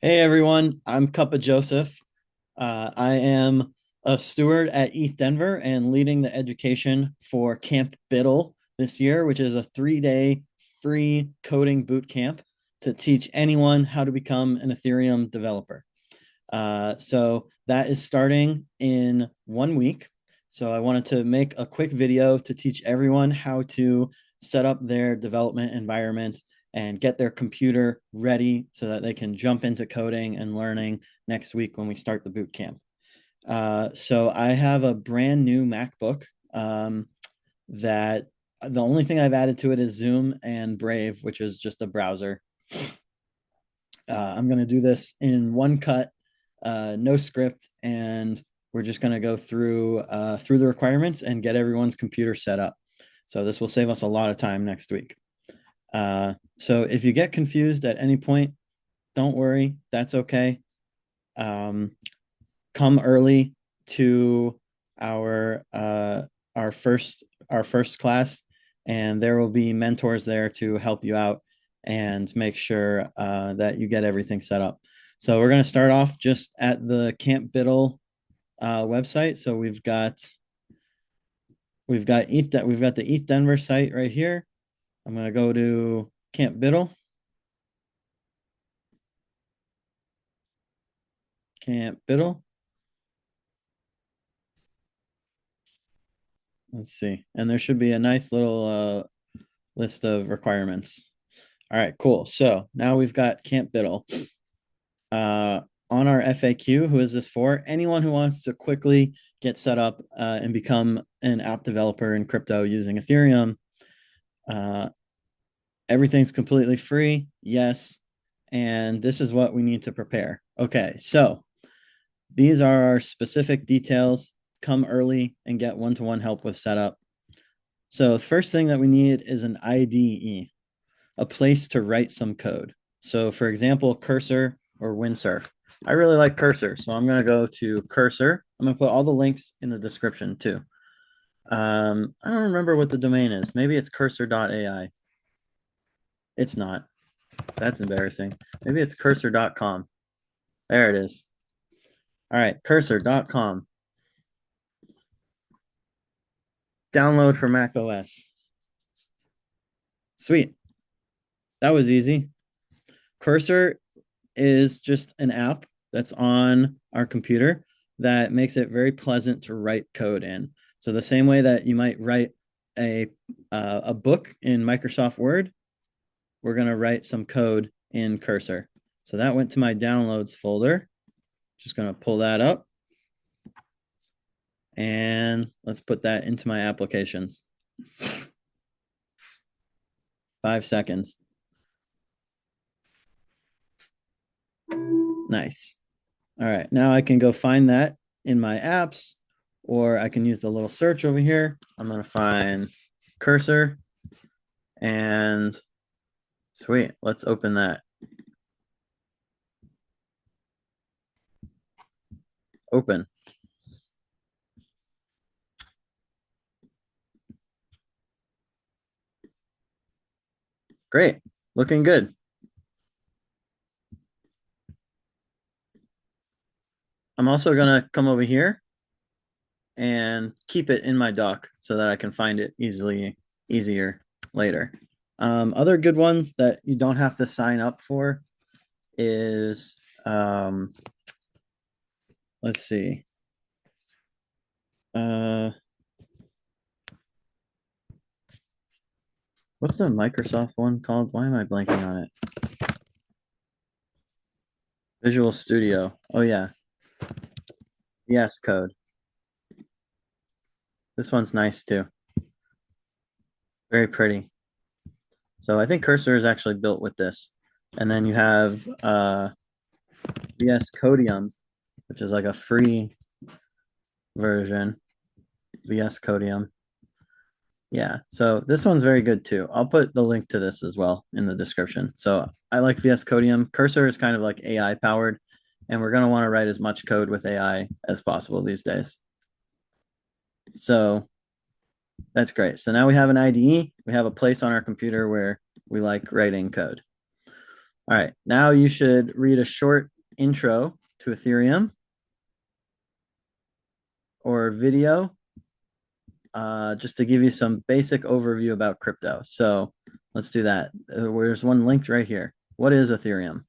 Hey everyone, I'm Cuppa Joseph. I am a steward at ETH Denver and leading the education for Camp Biddle this year, which is a 3-day free coding boot camp to teach anyone how to become an Ethereum developer. So that is starting in 1 week. So I wanted to make a quick video to teach everyone how to set up their development environment and get their computer ready so that they can jump into coding and learning next week when we start the boot camp. So I have a brand new MacBook that the only thing I've added to it is Zoom and Brave, which is just a browser. I'm going to do this in one cut, no script, and we're just going to go through the requirements and get everyone's computer set up. So this will save us a lot of time next week. So if you get confused at any point, don't worry, that's okay. Come early to our first class, and there will be mentors there to help you out and make sure that you get everything set up. So we're going to start off just at the Camp Biddle website. So we've got the ETH Denver site right here. I'm going to go to Camp Biddle. Camp Biddle. Let's see. And there should be a nice little list of requirements. All right, cool. So now we've got Camp Biddle. On our FAQ, who is this for? Anyone who wants to quickly get set up and become an app developer in crypto using Ethereum. Everything's completely free. Yes. And this is what we need to prepare. Okay, so these are our specific details. Come early and get one-to-one help with setup. So the first thing that we need is an IDE, a place to write some code. So for example, Cursor or Windsurf. I really like Cursor, so I'm going to go to Cursor. I'm going to put all the links in the description too. I don't remember what the domain is. Maybe it's cursor.ai. It's not. That's embarrassing. Maybe it's cursor.com. There it is. All right, cursor.com. Download for Mac OS. Sweet. That was easy. Cursor is just an app that's on our computer that makes it very pleasant to write code in. So the same way that you might write a book in Microsoft Word, we're going to write some code in Cursor. So that went to my downloads folder. Just going to pull that up. And let's put that into my applications. 5 seconds. Nice. All right, now I can go find that in my apps, or I can use the little search over here. I'm going to find Cursor, and sweet, let's open that. Open. Great, looking good. I'm also going to come over here and keep it in my dock so that I can find it easier later. Other good ones that you don't have to sign up for is, let's see. What's the Microsoft one called? Why am I blanking on it? Visual Studio. Oh yeah. VS Code. This one's nice too. Very pretty. So I think Cursor is actually built with this. And then you have VS Codium, which is like a free version. VS Codium. Yeah, so this one's very good too. I'll put the link to this as well in the description. So I like VS Codium. Cursor is kind of like AI powered, and we're going to want to write as much code with AI as possible these days. So that's great. So now we have an IDE. We have a place on our computer where we like writing code. All right, now you should read a short intro to Ethereum or video, just to give you some basic overview about crypto. So let's do that. There's one linked right here. What is Ethereum?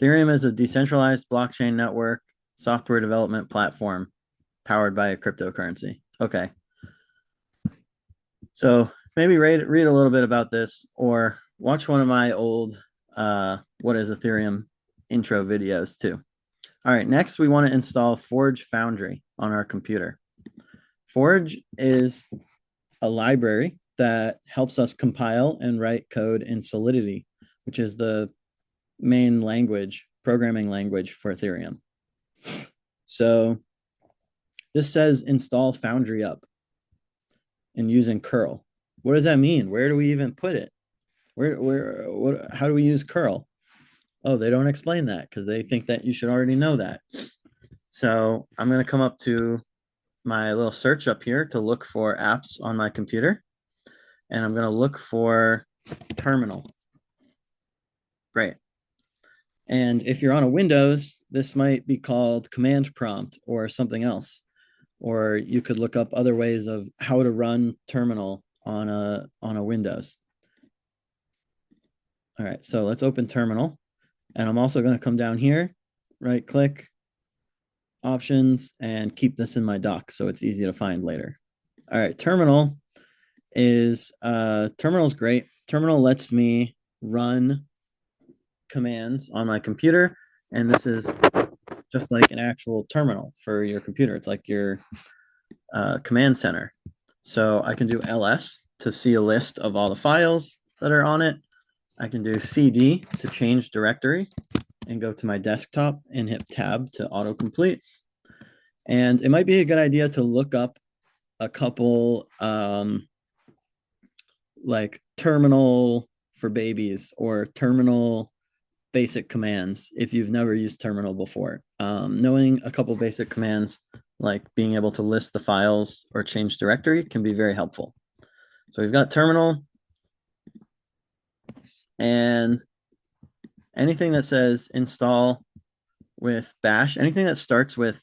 Ethereum is a decentralized blockchain network software development platform powered by a cryptocurrency. Okay. So maybe read a little bit about this or watch one of my old what is Ethereum intro videos too. All right, next we want to install Forge Foundry on our computer. Forge is a library that helps us compile and write code in Solidity, which is the main language, programming language for Ethereum. So this says install Foundry up and using curl. What does that mean? Where do we even put it? How do we use curl? Oh, they don't explain that because they think that you should already know that. So I'm going to come up to my little search up here to look for apps on my computer. And I'm going to look for terminal. Great. And if you're on a Windows, this might be called command prompt or something else. Or you could look up other ways of how to run terminal on a Windows. All right, so let's open terminal. And I'm also going to come down here, right click, options, and keep this in my dock so it's easy to find later. All right, terminal is great. Terminal lets me run commands on my computer, and this is just like an actual terminal for your computer. It's like your command center. So I can do ls to see a list of all the files that are on it. I can do cd to change directory and go to my desktop and hit tab to autocomplete. And it might be a good idea to look up a couple like terminal for babies or terminal basic commands if you've never used terminal before. Knowing a couple basic commands like being able to list the files or change directory can be very helpful. So we've got terminal, and anything that says install with bash, anything that starts with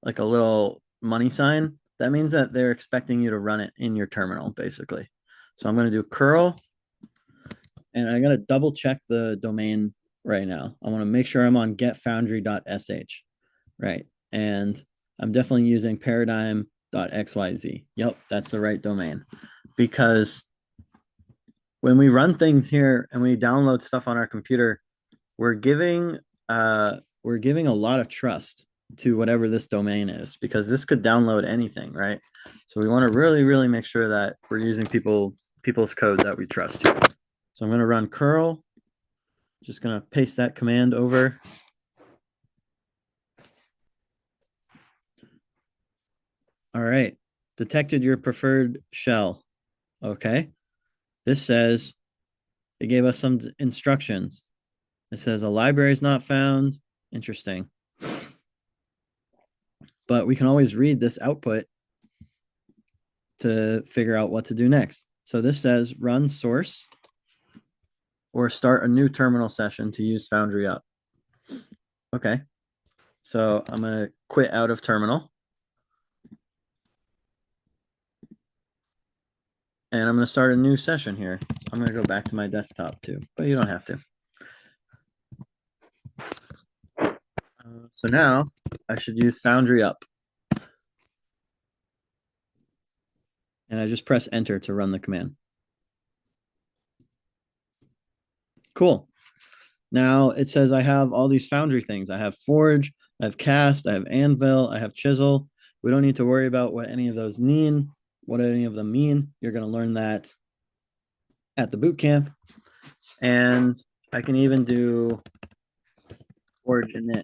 like a little money sign, that means that they're expecting you to run it in your terminal basically. So I'm going to do curl, and I'm going to double check the domain right now. I want to make sure I'm on getfoundry.sh, right? And I'm definitely using paradigm.xyz. Yep, that's the right domain. Because when we run things here and we download stuff on our computer, we're giving a lot of trust to whatever this domain is, because this could download anything, right? So we want to really, really make sure that we're using people's code that we trust here. So I'm going to run curl. Just going to paste that command over. All right. Detected your preferred shell. Okay. This says it gave us some instructions. It says a library is not found. Interesting. But we can always read this output to figure out what to do next. So this says run source or start a new terminal session to use Foundry up. Okay. So I'm going to quit out of terminal. And I'm going to start a new session here. So I'm going to go back to my desktop too, but you don't have to. So now I should use Foundry up. And I just press enter to run the command. Cool. Now it says I have all these Foundry things. I have Forge, I have Cast, I have Anvil, I have Chisel. We don't need to worry about what any of those mean. What any of them mean? You're going to learn that at the bootcamp. And I can even do Forge init.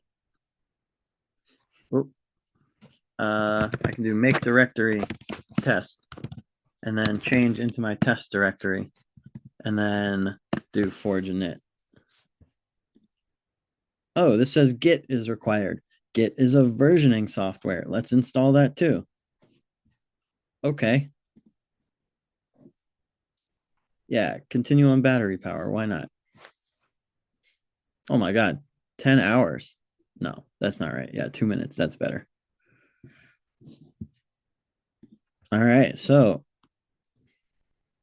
I can do make directory test and then change into my test directory and then do Forge init. Oh, this says Git is required. Git is a versioning software. Let's install that too. Okay. Yeah, continue on battery power. Why not? Oh my God. 10 hours. No, that's not right. Yeah, 2 minutes. That's better. All right. So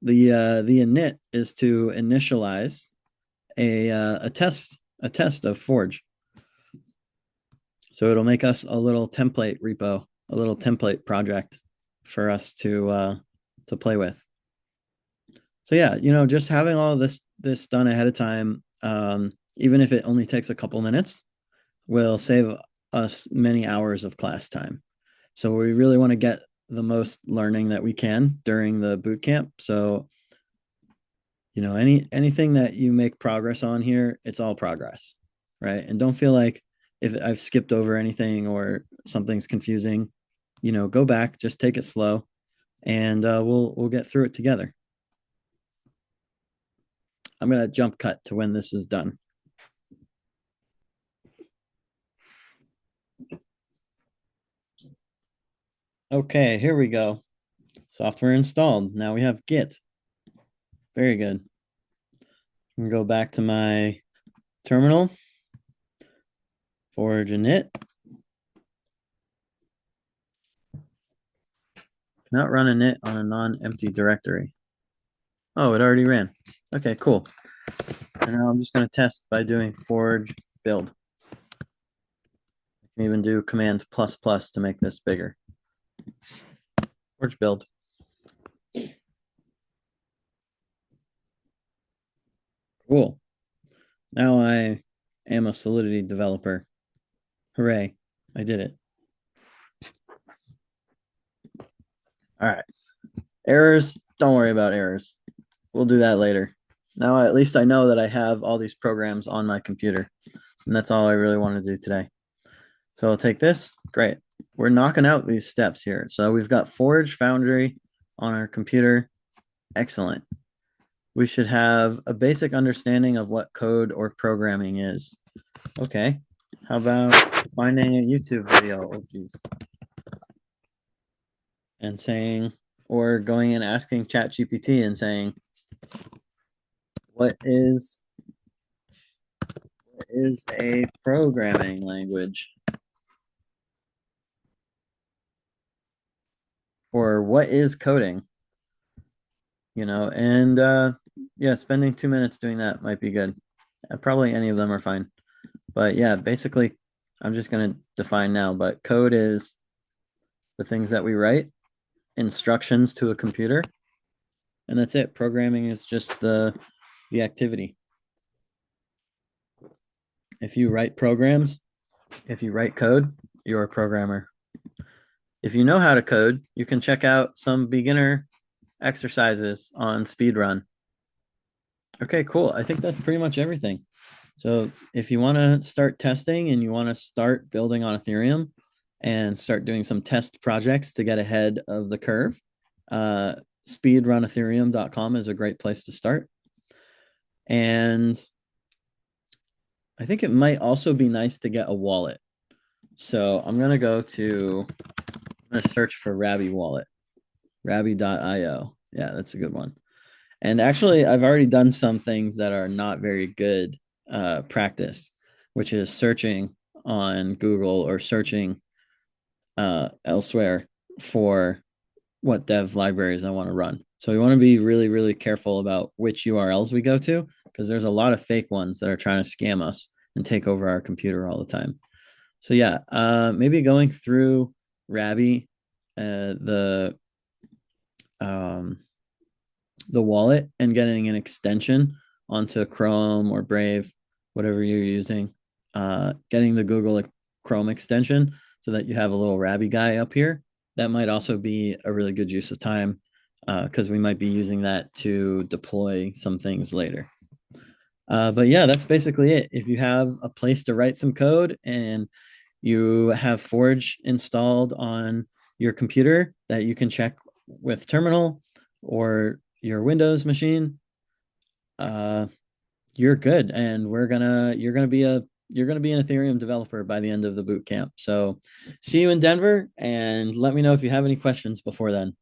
the init is to initialize a test of Forge. So it'll make us a little template repo, a little template project for us to play with. So yeah, just having all of this done ahead of time, even if it only takes a couple minutes, will save us many hours of class time. So we really want to get the most learning that we can during the boot camp. So anything that you make progress on here, it's all progress, right? And don't feel like if I've skipped over anything or something's confusing, go back, just take it slow, and we'll get through it together. I'm gonna jump cut to when this is done. Okay, here we go. Software installed. Now we have Git. Very good. I'm gonna go back to my terminal. Forge init. Cannot run init on a non-empty directory. Oh, it already ran. Okay, cool. And now I'm just going to test by doing forge build. I can even do command plus plus to make this bigger. Forge build. Cool. Now I am a Solidity developer. Hooray, I did it. All right. Errors, don't worry about errors. We'll do that later. Now at least I know that I have all these programs on my computer. And that's all I really want to do today. So I'll take this. Great. We're knocking out these steps here. So we've got Forge Foundry on our computer. Excellent. We should have a basic understanding of what code or programming is. Okay. How about finding a YouTube video? Oh, geez. And saying, or going and asking ChatGPT and saying, what is a programming language? Or what is coding? And yeah, spending 2 minutes doing that might be good. Probably any of them are fine. But yeah, basically, I'm just going to define now, but code is the things that we write, instructions to a computer, and that's it. Programming is just the activity. If you write programs, if you write code, you're a programmer. If you know how to code, you can check out some beginner exercises on speedrun. Okay, cool. I think that's pretty much everything. So if you want to start testing and you want to start building on Ethereum and start doing some test projects to get ahead of the curve, speedrunethereum.com is a great place to start. And I think it might also be nice to get a wallet. So I'm going to search for Rabby wallet, rabby.io. Yeah, that's a good one. And actually, I've already done some things that are not very good practice, which is searching on Google or searching elsewhere for what dev libraries I want to run. So we want to be really, really careful about which URLs we go to, because there's a lot of fake ones that are trying to scam us and take over our computer all the time. So yeah, maybe going through Rabby, the wallet, and getting an extension onto Chrome or Brave, whatever you're using, getting the Google Chrome extension so that you have a little Rabby guy up here. That might also be a really good use of time, because we might be using that to deploy some things later. But yeah, that's basically it. If you have a place to write some code and you have Forge installed on your computer that you can check with terminal or your Windows machine, you're good. And you're gonna be an Ethereum developer by the end of the boot camp. So see you in Denver, and let me know if you have any questions before then.